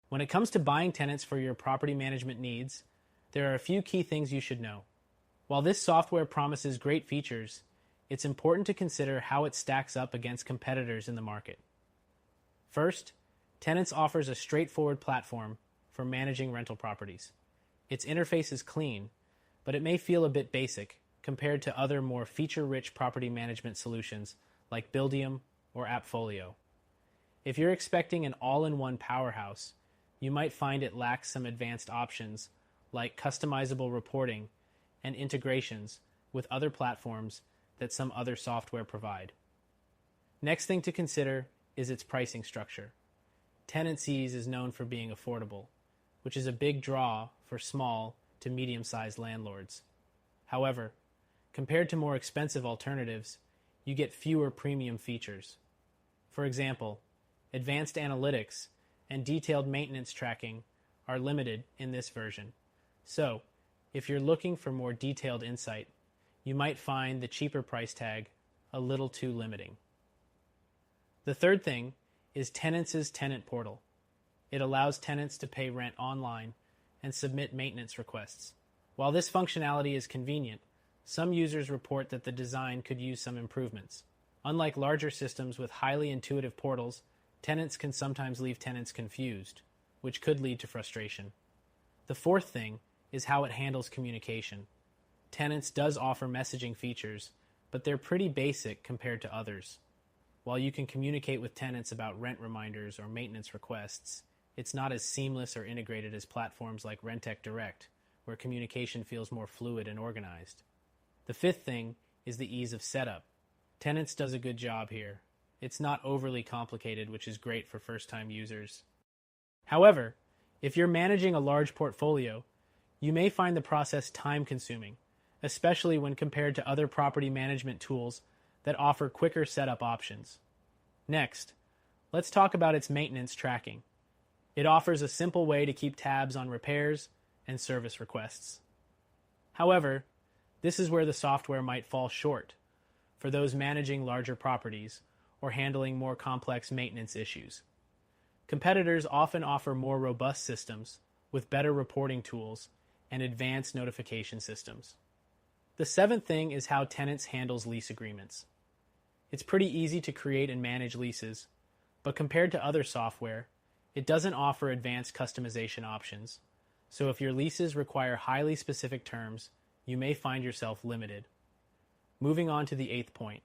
When it comes to buying tenants for your property management needs, there are a few key things you should know. While this software promises great features, it's important to consider how it stacks up against competitors in the market. First, Tenantcs offers a straightforward platform for managing rental properties. Its interface is clean, but it may feel a bit basic compared to other more feature-rich property management solutions like Buildium or Appfolio. If you're expecting an all-in-one powerhouse, you might find it lacks some advanced options like customizable reporting and integrations with other platforms that some other software provide. Next thing to consider is its pricing structure. Tenantcs is known for being affordable, which is a big draw for small to medium-sized landlords. However, compared to more expensive alternatives, you get fewer premium features. For example, advanced analytics and detailed maintenance tracking are limited in this version. So, if you're looking for more detailed insight, you might find the cheaper price tag a little too limiting. The third thing is Tenantcs' tenant portal. It allows tenants to pay rent online and submit maintenance requests. While this functionality is convenient, some users report that the design could use some improvements. Unlike larger systems with highly intuitive portals, Tenantcs can sometimes leave tenants confused, which could lead to frustration. The fourth thing is how it handles communication. Tenantcs does offer messaging features, but they're pretty basic compared to others. While you can communicate with tenants about rent reminders or maintenance requests, it's not as seamless or integrated as platforms like Rentec Direct, where communication feels more fluid and organized. The fifth thing is the ease of setup. Tenantcs does a good job here. It's not overly complicated, which is great for first-time users. However, if you're managing a large portfolio, you may find the process time-consuming, especially when compared to other property management tools that offer quicker setup options. Next, let's talk about its maintenance tracking. It offers a simple way to keep tabs on repairs and service requests. However, this is where the software might fall short for those managing larger properties or handling more complex maintenance issues. Competitors often offer more robust systems with better reporting tools and advanced notification systems. The seventh thing is how Tenantcs handles lease agreements. It's pretty easy to create and manage leases, but compared to other software, it doesn't offer advanced customization options. So if your leases require highly specific terms, you may find yourself limited. Moving on to the eighth point,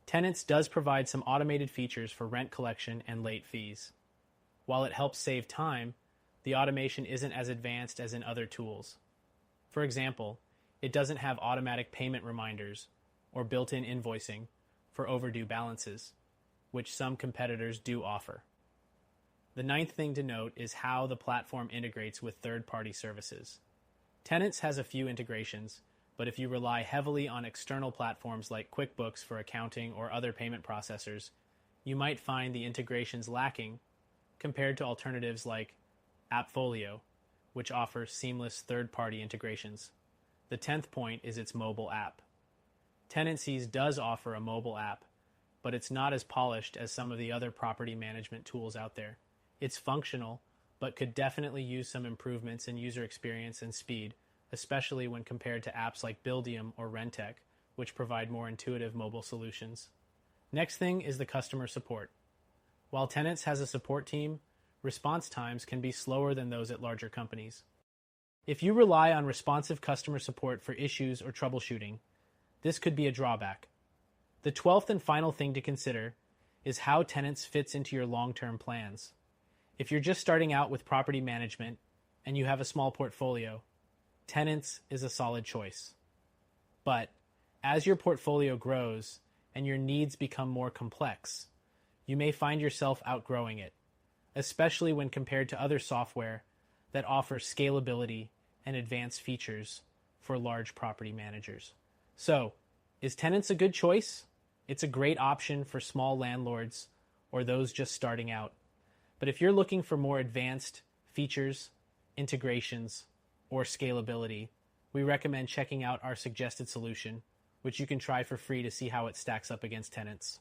Tenantcs does provide some automated features for rent collection and late fees. While it helps save time, the automation isn't as advanced as in other tools. For example, it doesn't have automatic payment reminders or built-in invoicing for overdue balances, which some competitors do offer. The ninth thing to note is how the platform integrates with third-party services. Tenantcs has a few integrations, but if you rely heavily on external platforms like QuickBooks for accounting or other payment processors, you might find the integrations lacking compared to alternatives like Appfolio, which offers seamless third-party integrations. The 10th point is its mobile app. Tenantcs does offer a mobile app, but it's not as polished as some of the other property management tools out there. It's functional, but could definitely use some improvements in user experience and speed, especially when compared to apps like Buildium or Rentec, which provide more intuitive mobile solutions. Next thing is the customer support. While Tenantcs has a support team, response times can be slower than those at larger companies. If you rely on responsive customer support for issues or troubleshooting, this could be a drawback. The 12th and final thing to consider is how Tenantcs fits into your long-term plans. If you're just starting out with property management and you have a small portfolio, Tenantcs is a solid choice. But as your portfolio grows and your needs become more complex, you may find yourself outgrowing it, especially when compared to other software that offer scalability and advanced features for large property managers. So, is Tenantcs a good choice? It's a great option for small landlords or those just starting out. But if you're looking for more advanced features, integrations, or scalability, we recommend checking out our suggested solution, which you can try for free to see how it stacks up against Tenantcs.